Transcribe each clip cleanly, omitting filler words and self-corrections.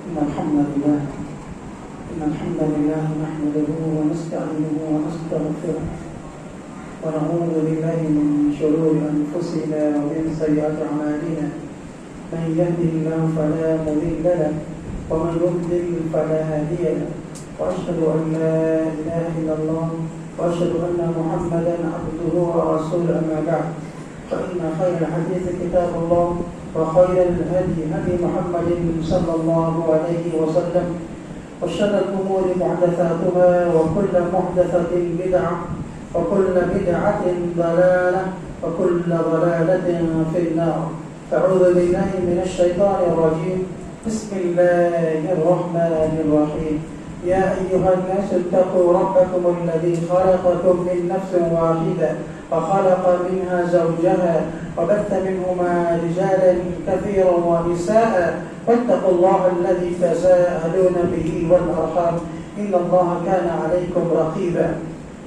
إن الحمد لله نحمده ونستعينه ونستغفره ونعوذ بالله من شرور أنفسنا ومن سيئات أعمالنا من يهده الله فلا مضل له ومن يضلل فلا هادي له وأشهد أن لا إله إلا الله وأشهد أن محمدا عبده ورسوله أما بعد فإن خير الحديث كتاب الله وخير الهدي هدي محمد صلى الله عليه وسلم وشر الأمور محدثاتها وكل محدثة بدعة وكل بدعة ضلالة وكل ضلالة في النار. أعوذ بالله من الشيطان الرجيم. بسم الله الرحمن الرحيم. يا أيها الناس اتقوا ربكم الذي خلقكم من نفس واحدة وخلق منها زوجها وبث منهما رجالا كثيرا ونساء واتقوا الله الذي تساءلون به والأرحام إن الله كان عليكم رقيبا.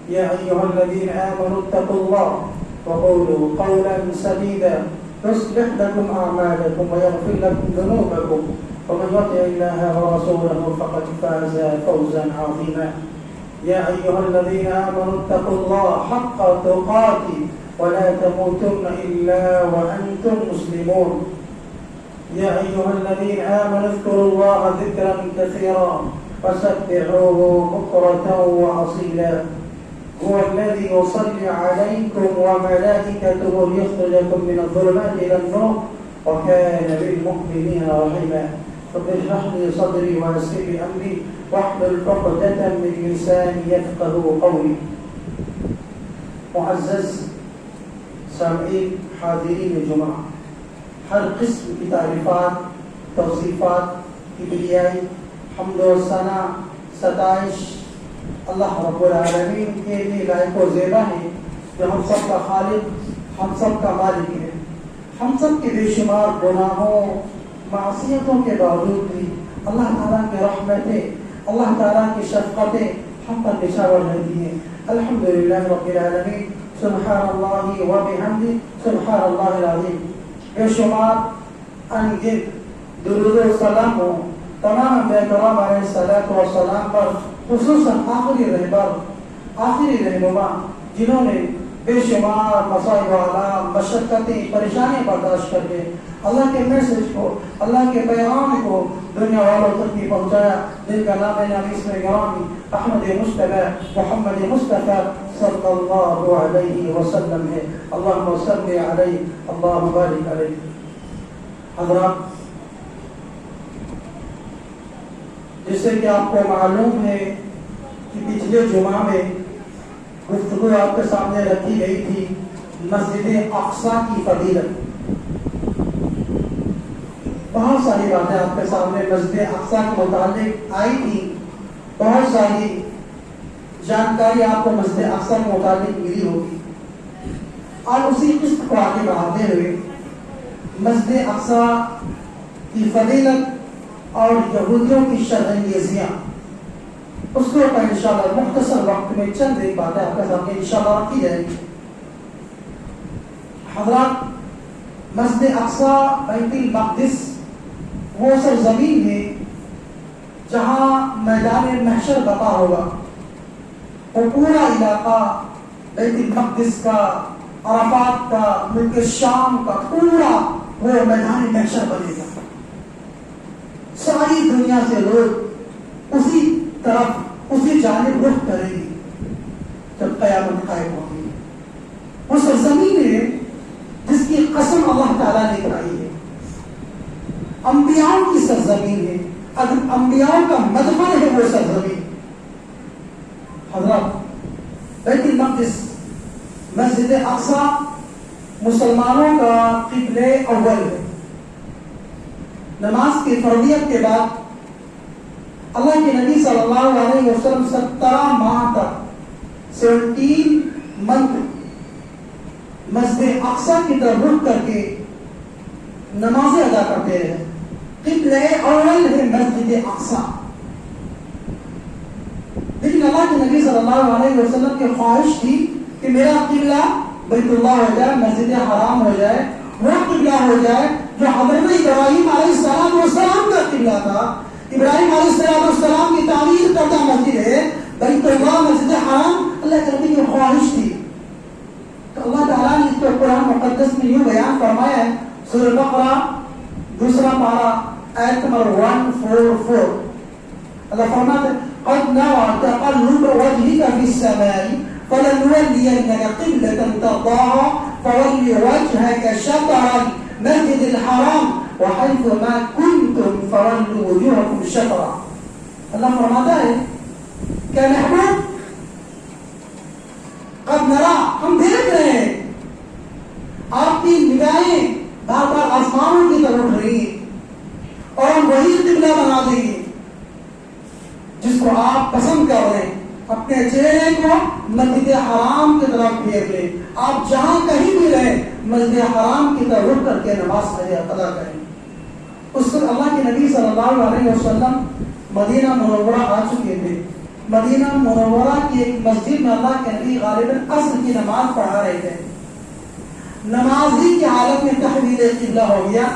يا أيها الذين آمنوا اتقوا الله وقولوا قولا سديدا يصلح لكم أعمالكم ويغفر لكم ذنوبكم ومن يطع الله ورسوله فقد فاز فوزا عظيما. يا أيها الذين آمنوا اتقوا الله حق تقاته ولا تموتن إلا وأنتم مسلمون. يا أيها الذين آمنوا اذكروا الله ذكرا كثيرا وسبحوه بكرة وأصيلا. هو الذي يصلي عليكم وملائكته ليخرجكم من الظلمات إلى النور وكان بالمؤمنين رحيما. رب اشرح لي صدري ويسر لي أمري واحلل عقدة من لساني يفقهوا قولي. معزز سامعین حاضرین جمعہ، ہر قسم کی تعریفات، توصیفات، کبریائی، حمد و ثنا، ستائش اللہ رب العالمین کے لیے لائق و زیبا ہے، جو ہم سب کا خالق، ہم سب کا مالک ہے۔ ہم سب کے بے شمار گناہوں، معصیتوں کے باوجود بھی اللہ تعالیٰ کی رحمتیں، اللہ تعالیٰ کی شفقتیں ہم پر نچھاور رہتی ہیں۔ الحمدللہ رب العالمین، سبحان اللہ و بحمدہ، سبحان اللہ العظیم۔ بے شمار انگن درود و سلام ہو تمام انبیاء کرام علیہ الصلوۃ والسلام پر، خصوصاً آخری رہبر، آخری رہنما، جنہوں نے بے شمار مصائب و آلام، مشقتیں، پریشانیاں برداشت کر کے اللہ کے میسج کو، اللہ کے پیغام کو دنیا والوں تک بھی پہنچایا، جن کا نام نبی اسم گرامی احمد مصطفیٰ محمد مصطفیٰ صلی اللہ علیہ وسلم ہے۔ اللہم صلی علیہ، اللہم بارک علیہ۔ حضرات، جیسے کہ آپ کو معلوم ہے کہ پچھلے جمعہ میں گفتگو آپ کے سامنے رکھی گئی تھی مسجد اقصیٰ کی فضیلت۔ بہت ساری باتیں آپ کے سامنے مسجد اقصیٰ کے متعلق آئی تھی، بہت ساری جانکاری آپ کو مسجد اقصیٰ کے متعلق ملی ہوگی، اور اسی قسط کو آگے بڑھاتے ہوئے مسجد اقصیٰ کی فضیلت اور یہودیوں کی شرانگیزیاں، اس کے اوپر انشاءاللہ مختصر وقت میں چند ایک باتیں آپ کے سامنے انشاءاللہ رکھی جائیں گی۔ حضرات، مسجد اقصیٰ بیت المقدس وہ سرزمین ہے جہاں میدان محشر بقا ہوگا، وہ پورا علاقہ بیت المقدس کا، عرفات کا، ملک شام کا پورا وہ میدان محشر بنے گا۔ ساری دنیا سے لوگ اسی طرف، اسی جانب رخ کریں گے جب قیامت قائم ہوگی۔ وہ سرزمین ہے جس کی قسم اللہ تعالیٰ نے کرائی ہے، انبیاء کی سرزمین ہے، انبیاء کا مدفن ہے وہ سرزمین۔ حضرات، بیت المقدس، مسجد اقصیٰ مسلمانوں کا قبلہ اول ہے۔ نماز کی فرضیت کے بعد اللہ کے نبی صلی اللہ علیہ وسلم 17 ماہ تک 17 منتھ مسجد اقصیٰ کی طرف رخ کر کے نمازیں ادا کرتے رہے۔ قبلہ اول ہے مسجد اقصیٰ، لیکن اللہ کے نبی صلی اللہ علیہ وسلم کی خواہش تھی کہ میرا قبلہ بیت اللہ ہو جائے، مسجد حرام ہو جائے، وہ قبلہ ہو جائے جو حضرت ابراہیم علیہ السلام کا قبلہ تھا، ابراہیم علیہ السلام کی تعمیر کردہ مسجد ہے بیت اللہ مسجد حرام، اللہ کے نبی کی خواہش تھی. تو اللہ تعالیٰ نے اس کو قرآن مقدس میں یوں بیان فرمایا ہے، سورہ بقرہ 2 پارہ آیت نمبر 144. اللہ فرماتا ہے قد نرى تقلب وجهك في السماء فلنولينك قبلة ترضاها فول وجهك شطر المسجد الحرام وحيث ما كنتم فولوا وجوهكم شطرا. اللہ فرماتا ہے کہ محبوب قد نرى، ہم دیکھ رہے ہیں آپ کی نگاہیں بار بار آسمانوں کی طرف اٹھ رہی ہیں اور ہم وہی قبلہ بنا دیں گے جس کو آپ پسند کر رہے ہیں. اپنے چہرے کو مسجد حرام کی طرف پھیر لیں. آپ جہاں کہیں بھی رہیں مسجد حرام کی طرف اٹھ کر کے نماز ادا کریں. اس وقت اللہ کے نبی صلی اللہ علیہ وسلم مدینہ منورہ آ چکے تھے. مدینہ منورہ کی ایک مسجد میں اللہ کے نبی غالباً عصر کی نماز پڑھا رہے تھے. نمازی کی حالت میں تحویل قبلہ ہو گیا.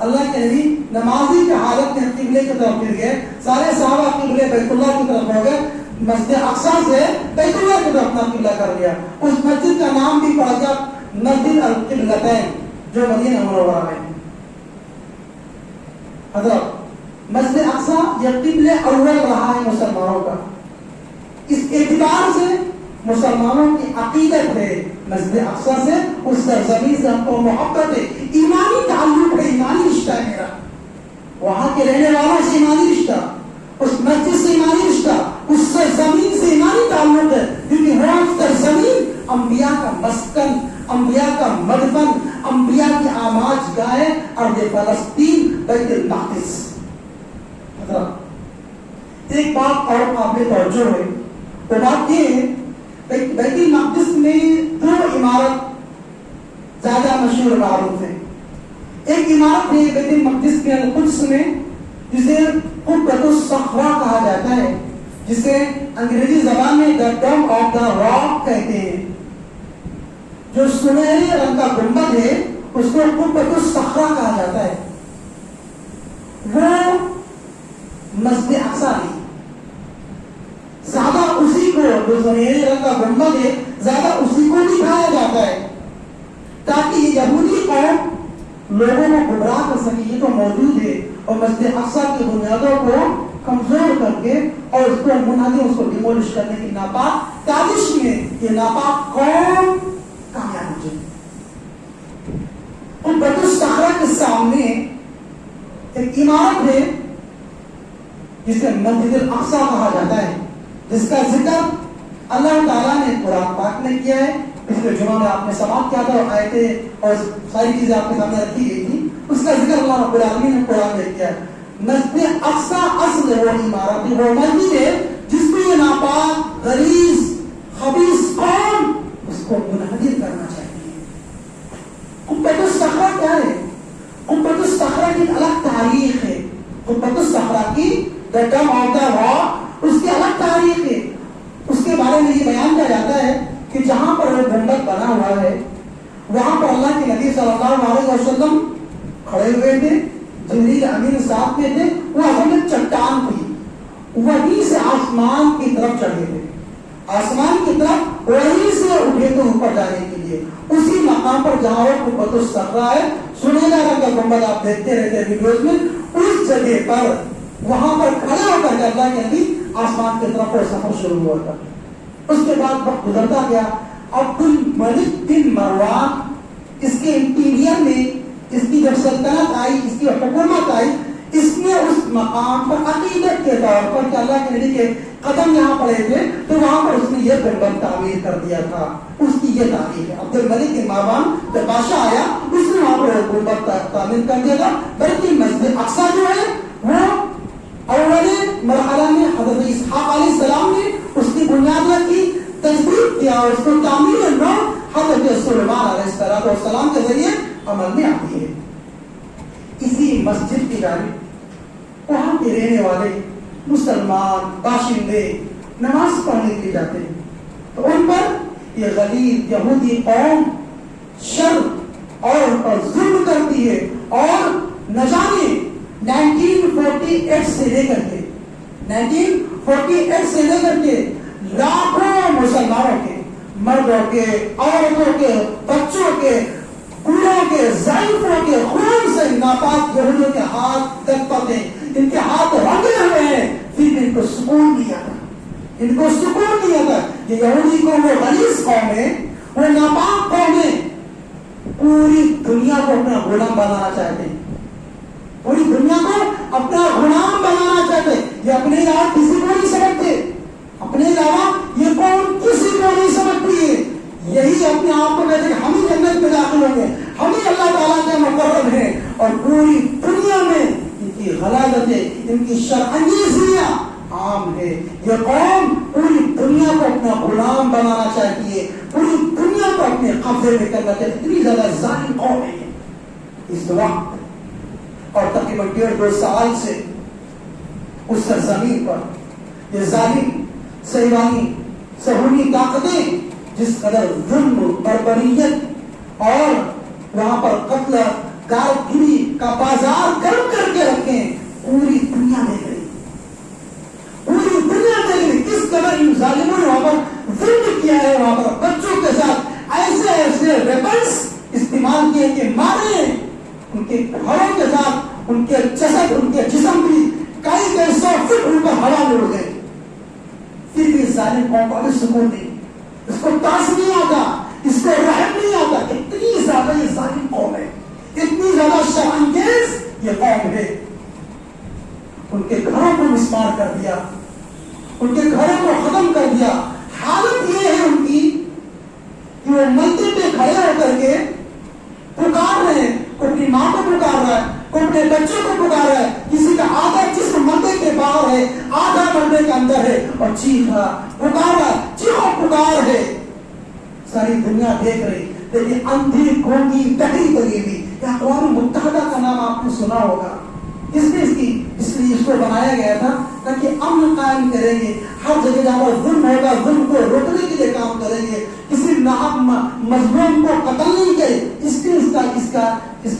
اللہ کے نبی نمازی کی حالت میں قبلے کی طرف پھر گئے. سارے صحابہ قبلے بیت اللہ کی طرف ہو گئے. مسجد اقصی سے بیت اللہ کی طرف اپنا قبلہ کر لیا. اس مسجد کا نام بھی پڑ گیا مسجد القبلتین جو مدینہ منورہ میں. حضرت مسجد اقصی یہ قبلہ اول رہا ہے مسلمانوں کا. اس اعتبار سے مسلمانوں کی عقیدت ہے مسجد اقصی سے، اس سرزمین سے ہم کو محبت ہے، ایمانی تعلق ہے، ایمانی رشتہ ہے میرا. وہاں کے رہنے والوں سے ایمانی رشتہ، اس مسجد سے ایمانی رشتہ، اس سرزمین سے ایمانی تعلق ہے، کیونکہ وہ سرزمین انبیاء کا مسکن، انبیاء کا مدفن، انبیاء کی آماج گاہ ارض فلسطین بیت المقدس. حضرت ایک بات اور قابل توجہ ہے، وہ بات یہ ہے بیت المقدس میں 2 عمارت زیادہ مشہور معروف ہیں. ایک عمارت ہے بیت المقدس کے القدس میں جسے قبۃ الصخرہ کہا جاتا ہے، جسے انگریزی زبان میں the dome of the rock کہتے ہیں. جو سنہرے رنگ کا گنبد ہے اس کو قبۃ الصخرہ کہا جاتا ہے. وہ مسجد اقصی نہیں، زیادہ اسی کو جو سنہرے رنگ کا گنبد ہے زیادہ اسی کو دکھایا جاتا ہے تاکہ یہ یہودی قوم لوگوں کو گمراہ کر سکے. یہ تو موجود ہے اور مسجد اقصی کی بنیادوں کو کمزور کر کے اور اس کو منہدم، اس کو ڈیمولش کرنے کی ناپاک سازش میں یہ ناپاک قوم کامیاب ہو جائے. قبۃ الصخرہ کے سامنے ایک عمارت ہے جسے مسجد الاقصی کہا جاتا ہے، جس کا ذکر اللہ تعالیٰ نے قرآن پاک میں کیا ہے. پچھلے جمعہ میں آپ نے سماعت کیا تھا اور آیتیں اور ساری چیزیں آپ کے سامنے رکھی گئی تھی. اس کا ذکر اللہ رب العالمین نے قرآن میں کیا ہے. مسجد اقصی اصل وہ عمارت ہے، وہ مسجد ہے جس میں یہ ناپاک غلیظ خبیث قوم اس کو منہدم کرنا چاہیے. قبۃ الصخرہ کیا ہے؟ قبۃ الصخرہ کی الگ تاریخ ہے. قبۃ الصخرہ کی the dome of the rock اس کی الگ تاریخ ہے. اس کے بارے میں یہ بیان کیا جاتا ہے کہ جہاں پر وہ گنبد بنا ہوا ہے وہاں پر اللہ کے نبی صلی اللہ علیہ وسلم کھڑے ہوئے تھے، جبریل امین ساتھ میں تھے. وہ اصل میں چٹان تھی، وہیں سے آسمان کی طرف چڑھے تھے، آسمان کی طرف وہیں سے اٹھے تھے اوپر جانے کے لیے. اسی مقام پر جہاں وہ قبۃ الصخرہ ہے، سنہرا رنگ کا گنبد آپ دیکھتے رہتے ہیں ویڈیوز میں، اس جگہ پر وہاں پر کھڑے ہو کر کے اللہ کے نبی آسمان کی طرف سفر شروع ہوا تھا. اس کے بعد وقت گزرتا گیا. عبد الملک بن مروان اس کے انٹیریئر میں اس کی جب سلطنت آئی، اس کی حکومت آئی، اس نے اس مقام پر عقیدت کے طور پر کہ اللہ کے نبی کے قدم یہاں پڑے تھے تو وہاں پر اس نے یہ گنبد تعمیر کر دیا تھا. اس کی یہ تاریخ ہے. عبد الملک بن مروان جب بادشاہ آیا اس نے وہاں پر گنبد تعمیر کر دیا تھا. بلکہ مسجد اقصی جو ہے وہ اول مرحلہ میں حضرت اسحاق علیہ السلام نے اس کی بنیاد رکھی، تجدید کیا اور اس کو تعمیر نو حضرت سلیمان علیہ السلام کے ذریعے عمل میں آتی ہے. اسی مسجد کی جانب وہاں کے رہنے والے مسلمان باشندے نماز پڑھنے کے لیے جاتے ہیں تو ان پر یہ غلیظ یہودی قوم شر اور ظلم کرتی ہے. اور نہ جانے 1947 1948 سے لے کر کے لاکھوں مسلمانوں کے، مردوں کے، عورتوں کے، بچوں کے، بوڑھوں کے، ضعیفوں کے خون سے ناپاک یہودیوں کے ہاتھ دستخط ہیں، ان کے ہاتھ رنگے ہوئے ہیں، پھر ان کو سکون دیا تھا، ان کو سکون دیا تھا کہ یہودی کو وہ غلیظ قوم ہے، وہ ناپاک قوم ہے، پوری دنیا کو اپنا غلام بنانا چاہتے ہیں، پوری دنیا کو اپنا غلام بنانا چاہتے ہیں، یہ اپنے علاوہ کسی کو نہیں سمجھتے، اپنے علاوہ یہ قوم کسی کو نہیں سمجھتی ہے، یہی اپنے آپ کو کہتے ہیں ہم ہی جنت میں داخل ہوں گے، ہم ہی اللہ تعالیٰ کے مقرب ہیں، اور پوری دنیا میں ان کی غلاظتیں، ان کی شرانگیزیاں عام ہے۔ یہ قوم پوری دنیا کو اپنا غلام بنانا چاہتی ہے، پوری دنیا کو اپنے قبضے میں کرنا چاہتی ہے، اتنی زیادہ ظالم قوم ہے اس وقت۔ اور تقریباً 1.5-2 سال سے اس سرزمین پر یہ ظالم صہیونی صہیونی طاقتیں جس قدر ظلم، بربریت اور وہاں پر قتل غارتگری کا بازار گرم کر کے رکھے ہیں، پوری دنیا دیکھ رہی، پوری دنیا دیکھ رہی کس قدر ان ظالموں نے وہاں پر ظلم کیا ہے، وہاں پر بچوں کے ساتھ ایسے ایسے ویپنس استعمال کیے کہ مارے، ان کے گھروں کے ساتھ ان کے جسد، ان کے جسم بھی کئی 100 فٹ ان پر ہوا میں اڑ گئے، پھر بھی ظالم قوم کو سکون نہیں، اس کو ترس نہیں آتا، اس کو رحم نہیں آتا، اتنی زیادہ یہ ظالم قوم ہے، اتنی زیادہ شرانگیز یہ قوم ہے۔ ان کے گھروں کو مسمار کر دیا، ان کے گھروں کو ختم کر دیا۔ حالت یہ ہے ان کی کہ وہ مندر پہ کھڑے ہو کر کے پکار رہے ہیں، کوئی اپنی ماں کو پکار رہا ہے، کوئی اپنے بچوں کو پکار رہا ہے، کسی کا آدھا جسم مندر کے باہر ہے، آدھا مندر کے اندر ہے، اور چیخ رہا، پکار رہا، چیخو پکار ہے، ساری دنیا دیکھ رہی، لیکن اندھی گونگی بہری بنی ہوئی۔ اقوام متحدہ کا نام آپ نے سنا ہوگا، اس لیے اس کو بنایا گیا تھا تاکہ امن قائم کریں گے، ہر جگہ جہاں پر ظلم ہوگا ظلم کو روکنے کے لیے کام کریں گے، کسی ناحق مظلوم کو قتل نہیں کرے، اس لیے اس کا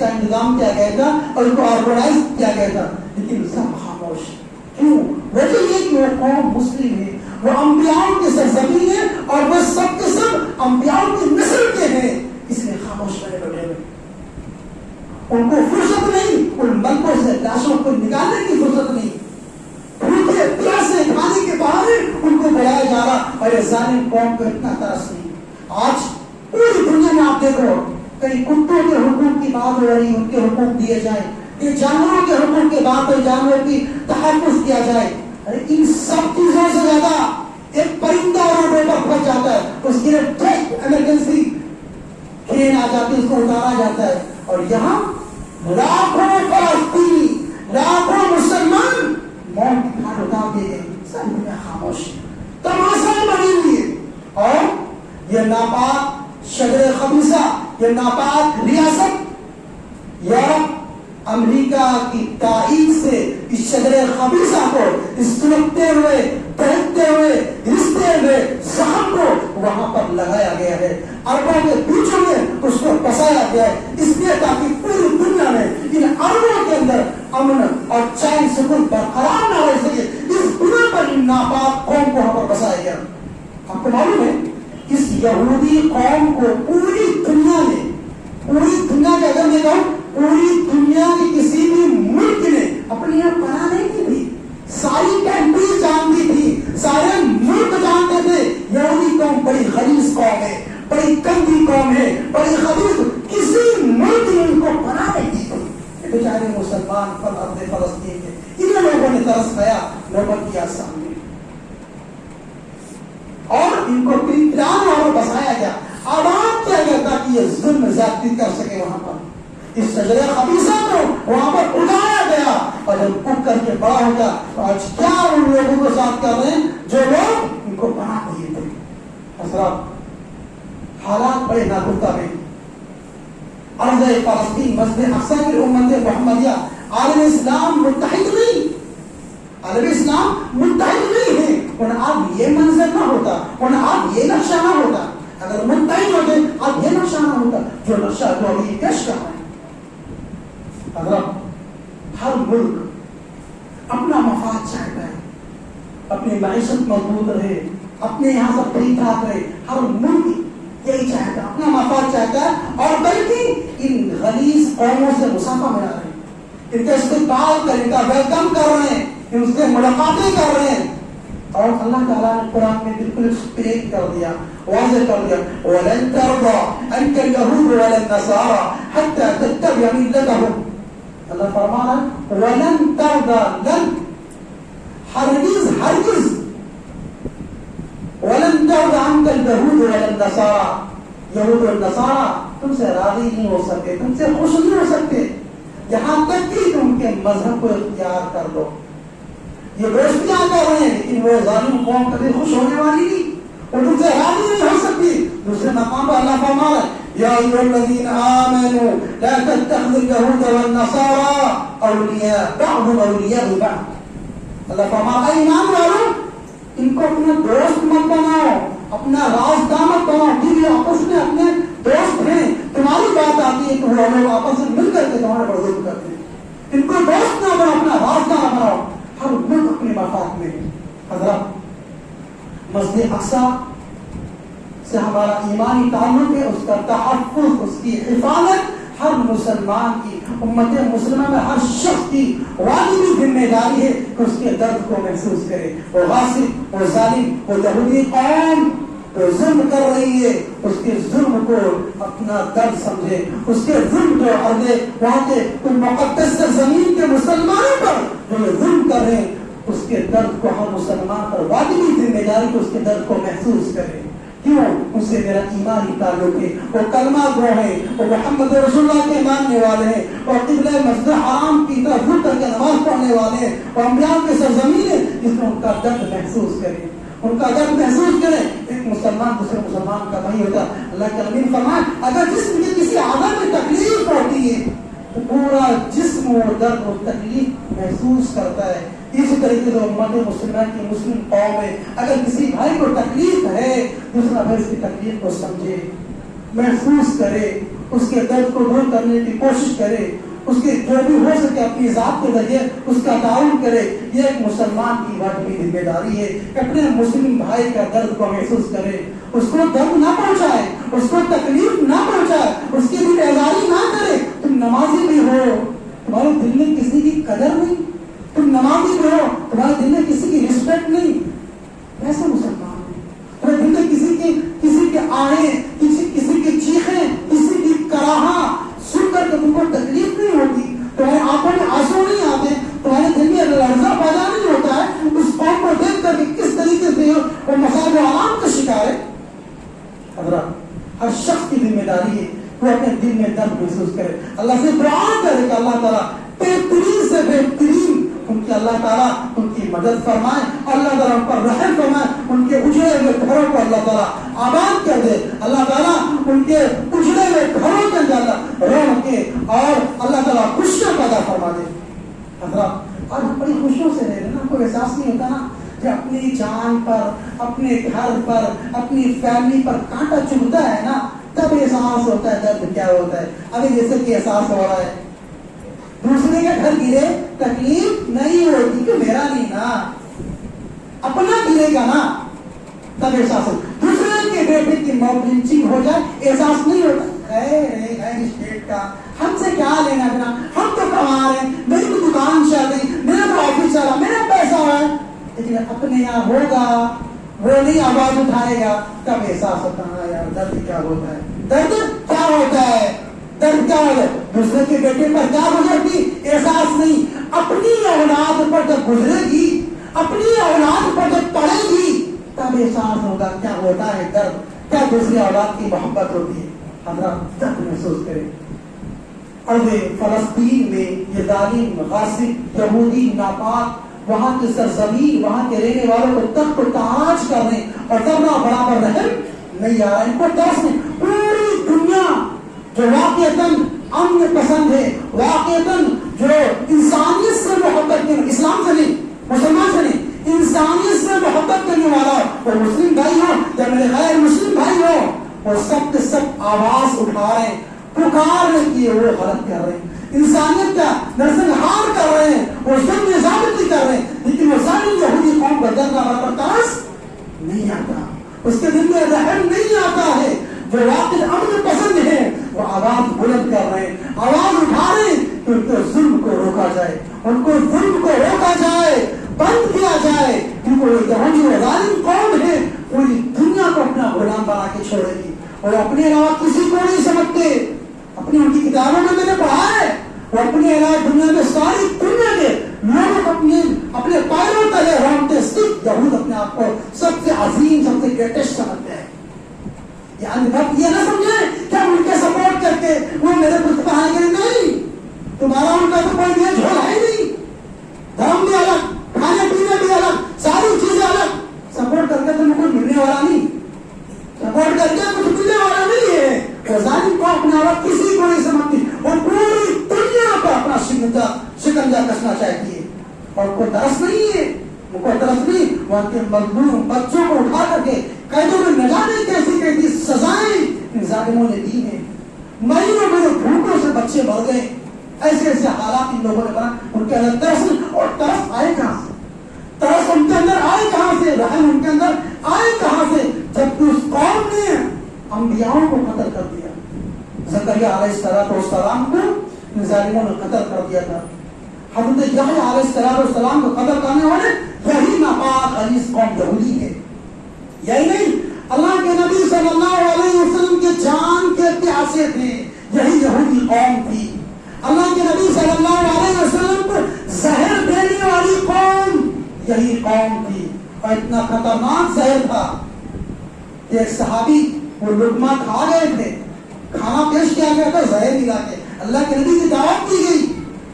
انتظام کیا گیا تھا اور اس کو آرگنائز کیا گیا تھا، لیکن سب خاموش۔ کیوں؟ وجہ یہ کہ وہ قوم مسلم ہے، وہ انبیاء کی سرزمین ہے، اور وہ سب کے سب انبیاء کی نسل کے ہیں، اس لیے خاموش رہے بیٹھے ہوئے۔ ان کو فرصت نہیں ان ملکوں سے لاشوں کو نکالنے کی فرصت نہیں، بھوکے پیاسے کھانے کے بہانے ان کو بلایا جا رہا، اور یہ ظالم قوم کو اتنا ترس نہیں۔ آج پوری دنیا میں آپ دیکھو کئی کتوں کے حقوق کی بات ہو رہی، ان کے حقوق دیے جائیں، کہ جانوروں کے حقوق کی بات ہو، جانوروں کی تحفظ کیا جائے، ان سب چیزوں سے زیادہ ایک پرندہ روڈوں پر پھنس جاتا ہے، اس کے لیے ایمرجنسی ٹرین آ جاتی ہے، اس کو اتارا جاتا ہے، اور یہاں لاکھوں فلسطینی، لاکھوں مسلمان موت کی گھاٹ اتار دیے گئے، ساری دنیا خاموش، تماشا بنی ہوئی ہے۔ اور یہ ناپاک شجر خبیثہ، یہ ناپاک ریاست یورپ امریکہ کی تائید سے اس شجر خبیثہ کو، اس سلگتے ہوئے دہتے ہوئے رشتے ہوئے زخم کو وہاں پر لگایا گیا ہے، عربوں کے بیچوں میں اس کو بسایا گیا ہے، اس لیے تاکہ پوری دنیا میں ان عربوں کے اندر امن اور چین سکون برقرار نہ رہ سکے، اس بنا پر ان ناپاک قوم کو وہاں پر بسایا گیا۔ آپ کو معلوم ہے اس یہودی قوم کو پوری دنیا میں، پوری دنیا کے اگر میں کہوں پوری دنیا کے کسی بھی ملک نے اپنی یہاں پناہ نہیں کی تھی، ساری کنٹریز جانتی تھی، سارے ملک جانتے تھے یہودی قوم بڑی غلیظ قوم ہے، بڑی گندی قوم ہے، بڑی خبیث، کسی ملک نے ان کو پناہ نہیں دی تھی۔ بیچارے مسلمان فلسطین کے ان لوگوں نے ترس کھایا، نوبت کیا سامنے، اور ان کو پلان وہاں بسایا گیا، آباد کیا گیا تاکہ یہ ظلم زیادتی کر سکے وہاں پر، اس شجر خبیثہ کو وہاں پر اگایا گیا، اور جب اگ کر کے بڑا ہو گیا تو آج کیا ان لوگوں کو ساتھ کر رہے ہیں جو لوگ ان کو بنا دیے تھے۔ حضرات حالات بڑے ناگفتہ میں، ارض فلسطین مسجد اقصی کی امت محمدیہ عالم اسلام متحد نہیں، عالم اسلام متحد نہیں ہے، ورنہ آج یہ منظر نہ ہوتا، ورنہ آج یہ نقشہ نہ ہوتا، اگر متحد ہوتے آج یہ نقشہ نہ ہوتا جو نقشہ جو ابھی پیش کر رہا ہے۔ حضرات ہر ملک اپنا مفاد چاہتا ہے، اپنی معیشت مضبوط رہے، اپنے یہاں سب ٹھیک ٹھاک رہے، ہر ملک یہی چاہتا ہے، اپنا مفاد چاہتا ہے، اور بلکہ ان غلیظ قوموں سے مسافہ میں آ رہے ہیں، ان کا استقبال کر، ان کا ویلکم کر رہے ہیں، ان سے ملاقاتیں کر رہے ہیں. اور اللہ تعالیٰ نے قرآن میں بالکل ایکسپلین کر دیا، واضح کر دیا، وَلَن تَرْضَىٰ عَنْكَ الْيَهُودُ وَلَا النَّصَارَىٰ حَتَّىٰ تَتَّبِعَ مِلَّتَهُمْ. اللہ فرما رہا ہے وَلَن تَرْضَىٰ، لن، ہرگز وَلَن تَرْضَىٰ عَنْكَ الْيَهُودُ وَلَا النَّصَارَىٰ، یہود اور نصارہ تم سے راضی نہیں ہو سکتے، تم سے خوش نہیں ہو سکتے، یہاں تک کہ تم کے مذہب کو اختیار کر دو. یہ دوستیاں کر رہے ہیں، لیکن وہ ظالم قوم کبھی خوش ہونے والی نہیں، وہ تم سے راضی نہیں ہو سکتی. دوسرے مقام پر اللہ فرما رہا ہے یا ایھا الذین آمنوا لا تتخذوا اليهود والنصارى اولیاء بعضهم اولیاء بعض. اللہ فرما رہا ہے ایمان والو، ان کو اپنا دوست مت بناؤ، اپنا رازدار مت بناؤ. یہ آپس میں اپنے دوست ہیں، تمہاری بات آتی ہے تو وہ لوگ آپس میں مل کر کے تمہارے پر ظلم کرتے ہیں. ان کو دوست نہ بناؤ، اپنا رازدار بناؤ، ہر ملک اپنے مفاد میں. حضرات، مسجد اقصیٰ سے ہمارا ایمانی تعلق ہے، اس کا تحفظ، اس کی حفاظت ہر مسلمان کی، امت مسلمہ میں ہر شخص کی واجبی ذمہ داری ہے کہ اس کے درد کو محسوس کرے. وہ غاصب، وہ ظالم، وہ یہودی قوم جو ظلم کر رہی ہے، اس کے ظلم کو اپنا درد سمجھے، اس کے ظلم جو وہاں کے ان مقدس زمین کے مسلمانوں پر جو یہ ظلم کر رہے ہیں، اس کے درد کو ہر مسلمان پر واجبی ذمہ داری کہ اس کے درد کو محسوس کرے. کیوں؟ اس سے میرا ایمانی تعلق ہے، وہ کلمہ گو ہے، وہ محمد رسول اللہ کے ماننے والے ہیں، اور قبلہ مسجد حرام کی طرف رک کر کے نماز پڑھنے والے ہیں، اور انبیاء کی سرزمین ہے جس میں ان کا درد محسوس کرے، ان کا درد محسوس کرے. ایک مسلمان دوسرے مسلمان کا نہیں ہوتا. اللہ کے نبی فرمائے اگر جسم میں کسی اعضاء میں تکلیف ہوتی ہے تو پورا جسم وہ درد اور تکلیف محسوس کرتا ہے. اسی طریقے سے امت مسلمہ کی مسلم قوم ہے، اگر کسی بھائی کو تکلیف ہے، دوسرا بھائی اس کی تکلیف کو سمجھے، محسوس کرے، اس کے درد کو دور کرنے کی کوشش کرے، اس کے جو بھی ہو سکے اپنی ذات کے ذریعے اس کا تعاون کرے. یہ ایک مسلمان کی واجبی ذمہ داری ہے کہ اپنے مسلم بھائی کا درد کو محسوس کرے، اس کو درد نہ پہنچائے، اس کو تکلیف نہ پہنچائے، اس کی بھی بیزاری نہ کرے. تم نمازی بھی ہو، تمہارے دل میں کسی کی قدر نہیں، تم نمازی بھی ہو، تمہارے دل میں کسی کی رسپیکٹ نہیں، ایسے مسلمان ہیں. تمہارے دل میں کسی کے آہیں، کسی کی چیخیں، کسی کی کراہاں سن کر کے تم کو تکلیف نہیں ہوتی، تمہارے آنکھوں میں آنسو نہیں آتے، تمہارے دل میں لرزہ پیدا نہیں ہوتا ہے اس قوم کو دیکھ کر کہ کس طریقے سے وہ مصائب و آلام کا شکار ہے. حضرات، ہر شخص کی ذمہ داری ہے وہ اپنے دل میں درد محسوس کرے، اللہ سے دعا کرے کہ اللہ تعالیٰ بہترین سے بہترین ان کی اللہ تعالیٰ ان کی مدد فرمائے، اللہ تعالیٰ ان پر رحم فرمائے، ان کے اجڑے ہوئے گھروں کو اللہ تعالیٰ آباد کر دے، اللہ تعالیٰ ان کے اجڑے ہوئے گھروں کے اندر رونقیں اور اللہ تعالیٰ خوشیاں پیدا فرما دے. حضرات، آج بڑی خوشیوں سے رہ رہے نا، کوئی احساس نہیں ہوتا نا کہ اپنی جان پر، اپنے گھر پر، اپنی فیملی پر کانٹا چبھتا ہے نا، تب احساس ہوتا ہے درد کیا ہوتا ہے. ابھی جیسے کہ احساس ہو رہا ہے دوسرے کے گھر گرے تکلیف نہیں ہوتی کہ میرا نہیں نا، اپنا گرے گا نا تب احساس ہوتا. دوسرے کے بیٹے کی موت لنچنگ ہو جائے احساس نہیں ہوتا. اسٹیٹ کا ہم سے کیا لینا دینا، ہم تو کما رہے ہیں، میری تو دکان چل رہی، میرا تو آفس چل رہا، میرا پیسہ ہے. لیکن اپنے یہاں ہوگا وہ نہیں آواز اٹھائے گا تب احساس ہوتا ہے یار درد کیا ہوتا ہے، درد کیا ہوتا ہے، درد کیا ہوتا ہے. دوسرے کے بیٹے پر کیا گزرتی احساس نہیں، اپنی اولاد پر جب گزرے گی، اپنی اولاد پر جب پڑے گی تب احساس ہوگا کیا ہوتا ہے درد، کیا دوسری اولاد کی محبت ہوتی ہے. حضرات، درد محسوس کریں. ارض فلسطین میں یہ ظالم غاصب یہودی ناپاک وہاں کی سرزمین، وہاں کے رہنے والوں کو تخت و تاج کرنے اور ذرہ برابر رحم نہیں آ رہا، ان کو ترس نہیں. پوری دنیا جو واقعتاً امن پسند ہے، واقعتاً جو انسانیت سے محبت کرنے، اسلام سے نہیں، مسلمان سے نہیں، انسانیت سے محبت کرنے والا، وہ مسلم بھائی ہو یا میرے غیر مسلم بھائی ہو، وہ سب کے سب آواز اٹھا رہے ہیں، پکار رہے کہ وہ غلط کر رہے ہیں، انسانیت کا نرسنہار کر رہے ہیں، وہ ظلم زیادتی کر رہے ہیں، لیکن وہ ظالم یہودی قوم کا درد پر ترس نہیں آتا، اس کے دل میں رحم نہیں آتا ہے۔ جو واقعی امن پسند ہے وہ آواز بلند کر رہے ہیں، آواز اٹھا رہے ہیں کہ ان کے ظلم کو روکا جائے، ان کو ظلم کو روکا جائے، بند کیا جائے، کیونکہ وہ یہودی و ظالم قوم ہے، پوری دنیا کو اپنا غلام بنا کے چھوڑے گی، اور اپنے علاوہ کسی کو نہیں سمجھتے۔ اپنی ان کی کتابوں میں نے پڑھا ہے، وہ اپنے علاوہ دنیا میں ساری دنیا کے لوگ اپنے پیروں تلے رونتے، صرف یہود اپنے آپ کو سب سے عظیم، سب سے گریٹسٹ سمجھتے ہیں۔ یعنی بات یہ نہ سمجھیں کہ ہم ان کے سپورٹ کر کے وہ میرے کچھ پڑھائیں گے، نہیں، تمہارا ان کا تو کوئی یہ جھول ہے ہی نہیں، دھرم بھی الگ، کھانے پینے بھی الگ، ساری چیزیں الگ، سپورٹ کر کے تمہیں کچھ ملنے والا نہیں، سپورٹ کر کے کچھ ملنے والا نہیں ہے۔ ظالم کو اپنے آپ کسی کو نہیں سمجھتی، وہ پوری دنیا پر اپنا شکنجا کسنا چاہتی ہے، اور کوئی ترس نہیں ہے، وہ کوئی ترس نہیں، وہاں کے مظلوم بچوں کو اٹھا کر کے قیدوں میں نہ جانے کیسی کیسی سزائیں ان ظالموں نے دی ہیں، مہینوں میں بھوکوں سے بچے مر گئے، ایسے ایسے حالات ان لوگوں نے بنا، ان کے اندر ترس، اور ترس آئے کہاں سے؟ ترس ان کے اندر آئے کہاں سے؟ رحم ان کے اندر آئے کہاں سے؟ جب اس قوم نے انبیاؤں کو قتل کر دیا، زکریا علیہ السلام کو ظالموں نے قتل کر دیا تھا، حضرت یحییٰ علیہ السلام کو قتل کرنے والے یہی ناپاک خبیث قوم یہودی ہے۔ یہی نہیں، اللہ کے نبی صلی اللہ علیہ وسلم کے جان کے پیاسے تھے، یہی یہودی قوم تھی۔ اللہ کے نبی صلی اللہ علیہ وسلم کو زہر دینے والی قوم یہی قوم تھی، اور اتنا خطرناک زہر تھا کہ ایک صحابی وہ لقمہ کھا گئے تھے، کھانا پیش کیا گیا تھا زہر ملا کے، اللہ کے نبی کی دعوت دی گئی،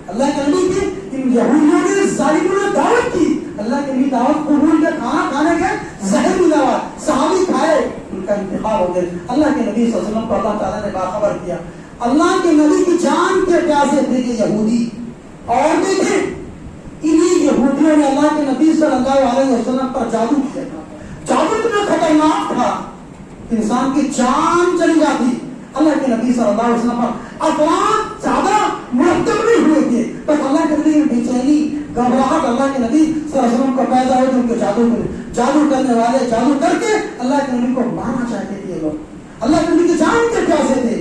اللہ کے نبی کی ان یہودیوں نے ظالموں نے دعوت کی، اللہ کے نبی دعوت قبول کے کھانا کھانے کے زہر ملا ہوا، صحابی کھائے، ان کا انتخاب ہو گیا، اللہ کے نبی صلی اللہ علیہ وسلم کو اللہ تعالیٰ نے باخبر کیا۔ اللہ کے نبی کی جان کے پیاسے تھے یہ یہودی، اور دیکھیں انہی یہودیوں نے اللہ کے نبی صلی اللہ علیہ وسلم پر جادو کیا تھا، جادو اتنا خطرناک تھا، انسان کی جان چلی جاتی۔ اللہ کے نبی صلی اللہ علیہ وسلم پر افراد زیادہ مرتب نہیں ہوئے تھے، بس اللہ کے نبی بے چینی گھبراہٹ اللہ کے نبی صلی اللہ علیہ وسلم کو پیدا ہوئی، ان کے جادو کرنے والے جادو کر کے اللہ کے نبی کو مارنا چاہتے تھے لوگ، اللہ کے نبی کی جان کے پیاسے تھے۔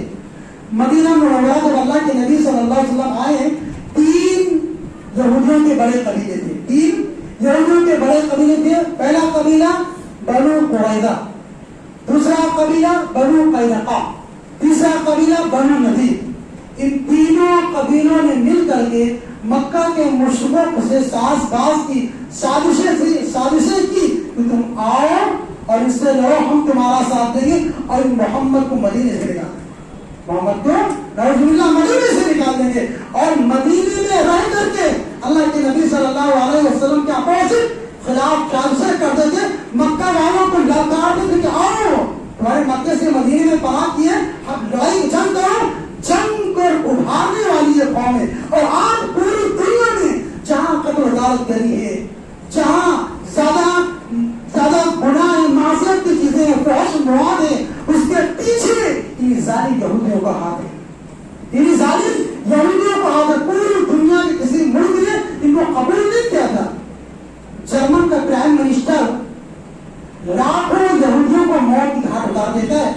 مدینہ منورہ جب اللہ کے نبی صلی اللہ علیہ وسلم آئے، تین یہودیوں کے بڑے قبیلے تھے، تین یہودیوں کے بڑے قبیلے تھے۔ پہلا قبیلہ بنو قریظہ، دوسرا قبیلہ بنو قینقاع، تیسرا قبیلہ بنو نذیر۔ ان تینوں قبیلوں نے مل کر کے مکہ کے مشرکوں سے ساز باز کی، سازشیں کی کہ تم آؤ اور اس سے لڑو، ہم تمہارا ساتھ دیں گے، اور محمد کو مدینے سے نکال دیں گے، محمد کو نعوذ باللہ مدینے سے نکال دیں گے، اور مدینے میں رہ کر کے اللہ کے نبی صلی اللہ علیہ وسلم کے اپوزٹ خلاف سازشیں کر دیتے، مکہ والوں کو للکار دیتے کہ آؤ تمہارے مکے سے مدینے میں پناہ کیے، اب لڑائی جنگ کرو، جنگ کو ابھارنے والی یہ قوم ہے۔ اور آج پوری دنیا میں جہاں قتل و غارت کری ہے، جہاں زیادہ گناہ معصیت کی چیزیں ہیں، فحش مواد ہیں، اس کے پیچھے ان ظالم یہودیوں کا ہاتھ ہے، ان ظالم یہودیوں کا ہاتھ ہے۔ پوری دنیا کے کسی ملک نے ان کو قبول نہیں کیا تھا۔ جرمن کا پرائم منسٹر لاکھوں یہودیوں کو موت کی گھاٹ اتار دیتا ہے۔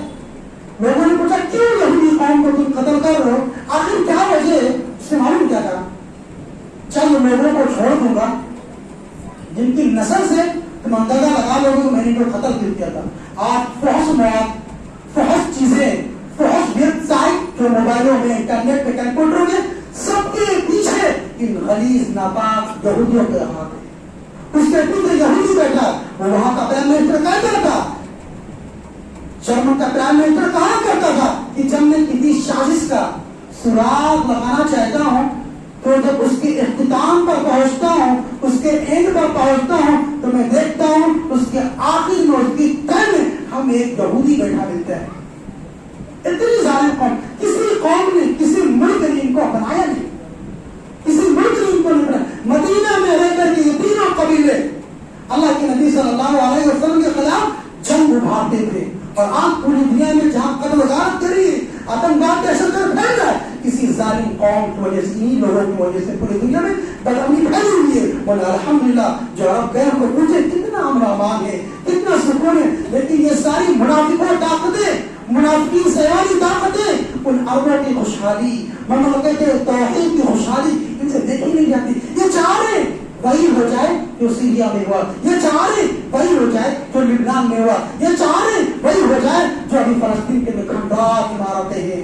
لوگوں نے پوچھا کیوں یہودی قوم کو تم قتل کر رہے ہو، آخر کیا وجہ ہے؟ اس نے معلوم کیا کہا، چند لوگوں کو چھوڑ دوں گا جن کی نسل سے تم اندازہ لگا لو گے میں نے ان کو قتل کیا تھا۔ آج فحش مواد، فحش چیزیں، فحش ویب سائٹ جو موبائلوں میں، انٹرنیٹ پہ، کمپیوٹروں میں، سب کے پیچھے ان غلیظ ناپاک یہودیوں کے ہاتھ ہے۔ اس کے پیچھے یہودی بیٹھا، وہ وہاں کا پرائم منسٹر کہتا تھا، جرمن کا پرائم منسٹر کہا کرتا تھا کہ جب میں کسی سازش کا سراغ لگانا چاہتا ہوں تو جب اس کے اختتام پر پہنچتا ہوں، اس کے اینڈ پر پہنچتا ہوں، تو میں دیکھتا ہوں اس کے آخر میں، اس کی تہ میں ہم ایک یہودی بیٹھا ملتا ہے۔ اتنی ظالم قوم، کسی قوم نے، کسی ملک نے ان کو بنایا نہیں، کسی ملک نے ان کو نہیں بنایا۔ مدینہ میں رہ کر کے یہ تینوں قبیلے اللہ کے نبی صلی اللہ علیہ وسلم کے خلاف جنگ ابھارتے تھے، اور آج پوری دنیا میں جہاں قتل و غارت کری، آتنکواد دہشت گرد پھیل رہا ہے، اسی ظالم قوم کی وجہ سے، انہیں لوگوں کی وجہ سے پوری دنیا میں بدامنی پھیلی ہوئی ہے. اور الحمدللہ جو عرب غیر کو پوچھے کتنا امن و امان ہے، کتنا سکون ہے، لیکن یہ ساری منافقوں طاقتیں، منافقین سے والی طاقتیں، ان عربوں کی خوشحالی، مملکت توحید کی خوشحالی ان سے دیکھی نہیں جاتی. یہ چاہ رہے وہی ہو جائے جو سیریا میں ہوا، یہ چاہ رہے وہی ہو جائے جو لبنان میں ہوا، یہ چاہ رہے وہی ہو جائے جو ابھی فلسطین کے میں کھنڈار عمارتیں ہیں،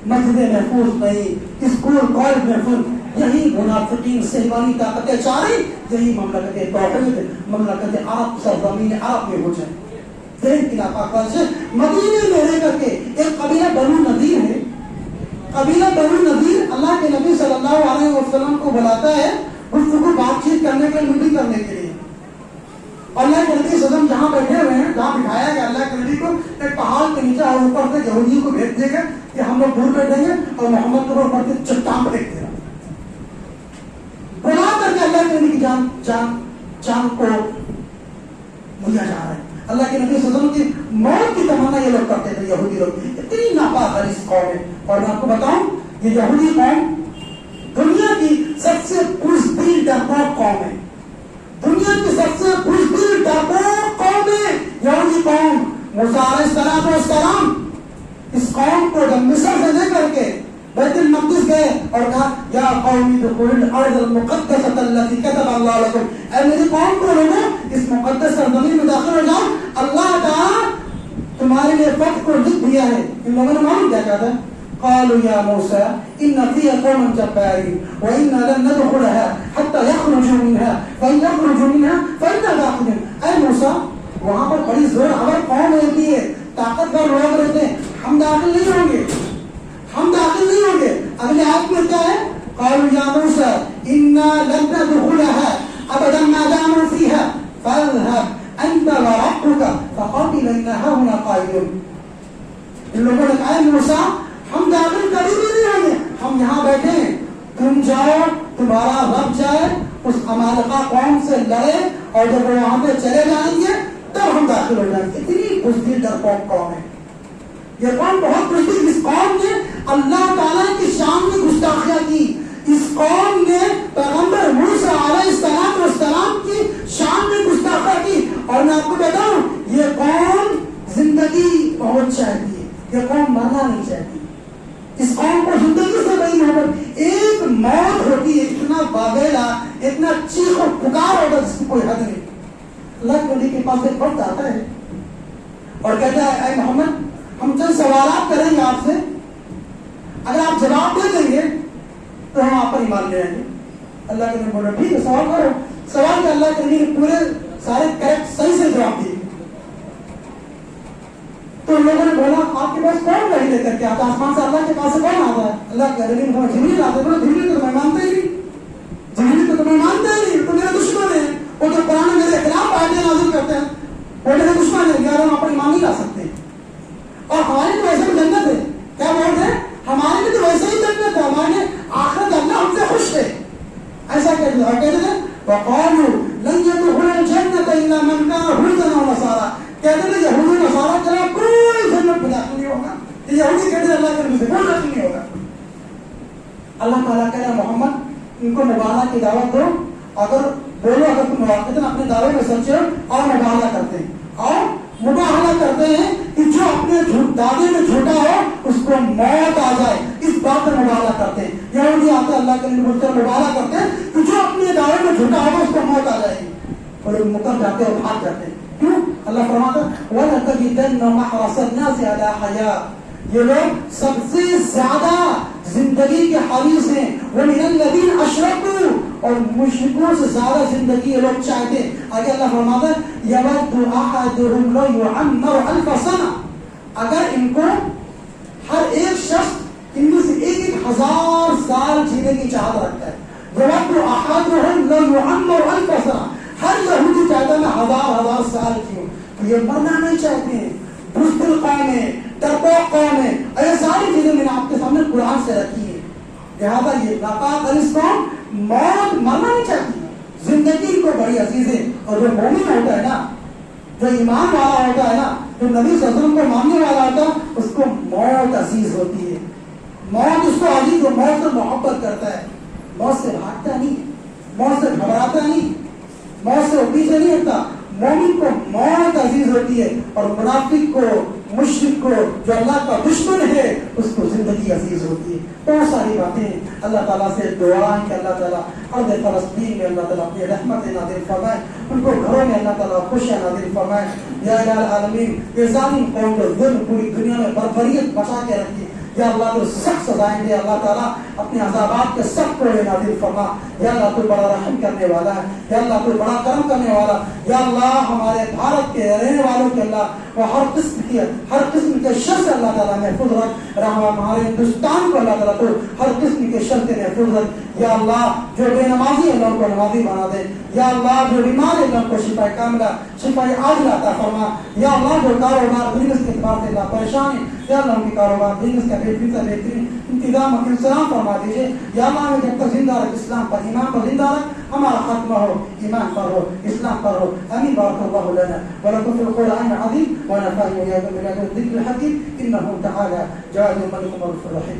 مسجدیں محفوظ نہیں، اسکول کالج محفوظ. یہی منافقین سہیوالی طاقتیں چاہ رہی یہی مملکت توحید، مملکت عرب، سرزمین عرب میں ہو جائے. ذہن کی ناپاک سے مدینے میں رہ کر کے ایک قبیلہ بنو نذیر ہے، قبیلہ بنو نذیر اللہ کے نبی صلی اللہ علیہ وسلم کو بلاتا ہے گفتگو بات چیت کرنے کے لیے، میٹنگ کرنے کے لیے. اللہ کے نبی صلی اللہ علیہ وسلم جہاں بیٹھے ہوئے ہیں، جہاں بٹھایا گیا اللہ کے نبی کو ایک پہاڑ کے نیچے اور اوپر سے یہودیوں کو بھیج دے گا کہ ہم لوگ دور بیٹھیں گے اور محمد کو اوپر سے چٹان پھینک دے گا. بلا کر کے اللہ کے نبی کی جان کو لیا جا رہا ہے. اللہ کے نبی صلی اللہ علیہ وسلم کی موت کی تمنا یہ لوگ کرتے تھے، یہودی لوگ. اتنی ناپاک غلیظ قوم ہے. اور میں آپ کو بتاؤں یہ یہودی قوم دنیا کی سب سے بزدل ڈرپوک قوم ہے، دنیا کی سب سے بزدل ڈرپوک قوم ہے یہودی قوم. موسیٰ علیہ السلام اس قوم کو جب مصر سے لے کر کے بیت المقدس گئے اور کہا یا قوم ادخلوا الارض المقدسۃ التي كتب اللہ لكم، اے میری قوم کو لوگوں اس مقدس سرزمین میں داخل ہو جاؤ، اللہ تعالیٰ تمہارے لیے فتح کو لکھ دیا ہے. ان لوگوں نے معلوم کیا کہا تھا؟ قالوا يا موسى إن فيها قوما جبارين وإنا لن ندخلها حتى يخرجوا منها فإن يخرجوا منها فإنا داخلون. اے موسیٰ وہاں پر بڑی زور آور قوم رہتی ہے، طاقتور لوگ رہتے ہیں، ہم داخل نہیں ہوں گے، ہم داخل نہیں ہوں گے. اگلے آیت میں کیا ہے؟ قالوا يا موسى إنا لن ندخلها أبدا ما داموا فيها فاذهب أنت وربك فقاتلا إنا هاهنا قاعدون. ان لوگوں نے کہا موسیٰ ہم داخل کبھی بھی نہیں ہوں گے، ہم یہاں بیٹھے ہیں، تم جاؤ، تمہارا رب جائے اس عمالقہ قوم سے لڑے اور جب وہ وہاں پہ چلے جائیں گے تب ہم داخل ہو جائیں گے. اتنی بزدل ڈرپوک قوم ہے یہ قوم، بہت بزدل. اس قوم نے اللہ تعالیٰ کی شان کی گستاخیاں کی، اس قوم نے پیغمبر موسیٰ علیہ السلام کی شان میں گستاخیاں کی. اور میں آپ کو بتاؤں یہ قوم زندگی بہت چاہتی ہے، یہ قوم مرنا نہیں چاہتی. اس قوم کو زندگی سے بڑی محبت، ایک موت ہوتی ہے اتنا باغیلا، اتنا چیخ و پکار ہوتا جس کی کوئی حد نہیں. اللہ کے نبی کے پاس ایک وقت آتا ہے اور کہتا ہے اے محمد ہم چند سوالات کریں گے آپ سے، اگر آپ جواب دے دیں گے تو ہم آپ پر ایمان لے آئیں گے. اللہ کے نبی بولا ٹھیک ہے سوال کرو. سوال کہ اللہ کے نبی نے پورے سارے کریکٹ صحیح سے جواب دیے. تو لوگوں نے بولا آپ کے پاس کون وحی لے کر کے آتا؟ آسمان سے اللہ کے پاس سے کون آتا ہے؟ اللہ کے نبی نے جبریل آتا ہے. بولا جبریل تو میں مانتا ہی نہیں، جبریل تو میں مانتا ہی نہیں، تو میرے دشمن ہے، وہ تو قرآن میں میرے خلاف آیتیں نازل کرتے ہیں، وہ میرے دشمن ہے، ہم آپ پر ایمان نہیں لا سکتے. اور ہماری تو ویسے بھی جنت ہے، کیا بول رہے ہیں؟ ہمارے لیے تو ویسے ہی جنت ہے، ہمارے آخرت اللہ ہم سے خوش ہے. ایسا کہتے ہیں وقالوا لن يدخل الجنة إلا من كان هودا أو نصارى. کہتے ہیں یہودی نصارہ کے علاوہ کوئی جنت میں داخل نہیں ہوگا. یہ یہودی کہتے ہیں اللہ کے نبی سے کوئی داخل نہیں ہوگا. اللہ تعالیٰ کہہ رہا محمد ان کو مبالغہ کی دعوت دو، اگر بولو اگر تم واقعتاً اپنے دعوے میں سچے ہو، اور مبالغہ کرتے ہیں اور مبالغہ کرتے ہیں کہ جو اپنے دعوے میں جھوٹا ہو اس کو موت آ جائے، اس بات پر مبالغہ کرتے ہیں. یہودی آتے ہیں اللہ کے نبی بولتے ہیں مبالغہ کرتے ہیں کہ جو اپنے دعوے میں جھوٹا ہوگا اس کو موت آ جائے گی، اور لوگ مکر جاتے ہیں اور بھاگ جاتے ہیں. کیوں؟ اللہ فرماتا ہے وَلَتَجِدَنَّهُمْ أَحْرَصَ النَّاسِ عَلَىٰ حَيَاةٍ. یہ لوگ سب سے زیادہ زندگی کے حریص ہیں. وَمِنَ الَّذِينَ أَشْرَكُوا، اور مشرکوں سے زیادہ زندگی یہ لوگ چاہتے ہیں. آگے اللہ فرماتا ہے يَوَدُّ أَحَدُهُمْ لَوْ يُعَمَّرُ أَلْفَ سَنَةٍ. اگر ان کو ہر ایک شخص ان میں سے 1000 سال جینے کی چاہت رکھتا ہے. يَوَدُّ أَحَدُهُمْ لَوْ يُعَمَّرُ أَلْفَ سَنَةٍ. ہر یہودی چاہتا ہے میں 1000 سال کی ہوں. یہ مرنا نہیں چاہتے ہیں، بزدل قوم ہے، ڈرپوک قوم ہے. اور یہ ساری چیزیں میں نے آپ کے سامنے قرآن سے رکھی ہے. لہٰذا یہ ناپاک غلیظ قوم موت مرنا نہیں چاہتی، زندگی کو بڑی عزیز ہے. اور جو مومن ہوتا ہے نا، جو ایمان والا ہوتا ہے نا، جو نبی صلی اللہ علیہ وسلم کو ماننے والا ہوتا ہے، اس کو موت عزیز ہوتی ہے. موت اس کو عزیز و موت سے محبت کرتا ہے، موت سے بھاگتا نہیں، موت سے گھبراتا نہیں، موت سے پیچھے نہیں ہٹتا۔ مومن کو موت عزیز ہوتی ہے، اور منافق کو، مشرک کو، جو اللہ کا دشمن ہے، اس کو زندگی عزیز ہوتی ہے۔ بہت ساری باتیں ہیں، اللہ تعالیٰ سے دعا ہے کہ اللہ تعالیٰ ارض فلسطین میں اللہ تعالیٰ اپنی رحمت نازل فرمائے، ان کو گھروں میں اللہ تعالیٰ خوشیاں نازل فرمائے۔ یا الہ العالمین، یہ ظالم قوم کو ظلم پوری دنیا میں بربریت بچا کے رکھی، یا اللہ تو سخت سزائیں دے، اللہ تعالیٰ اپنے عذابات کے سخت کو نازل فرما۔ یا اللہ تو بڑا رحم کرنے والا ہے، یا اللہ تو بڑا کرم کرنے والا، یا اللہ ہمارے بھارت کے رہنے والوں کے اللہ وہ ہر قسم کے شر سے اللہ تعالیٰ محفوظ رکھ، ہمارے ہندوستان کو اللہ تعالیٰ تو ہر قسم کے شر سے محفوظ رکھ۔ یا اللہ جو بے نمازی اللہ کو نمازی بنا دے، یا اللہ جو بیمار اللہ کو شفا کاملہ شفا عاجلہ عطا فرما۔ یا اللہ جو کاروبار بزنس کے اعتبار سے اللہ پریشان ہے، یا اللہ ان کے کاروبار بزنس کا بہترین انتظام اور انسلام فرما دیجیے۔ یا اللہ ہمیں جب تک زندہ رکھ، اسلام پر ایمان پر زندہ رکھ، ہمارا خاتمہ ہو ایمان پر ہو، اسلام پر ہو۔ آمین۔ بارک اللہ لنا ولکم فی القرآن العظیم ونفعني وإياكم بآيات الذکر الحکیم، انہ تعالی جواد الملک الرحیم۔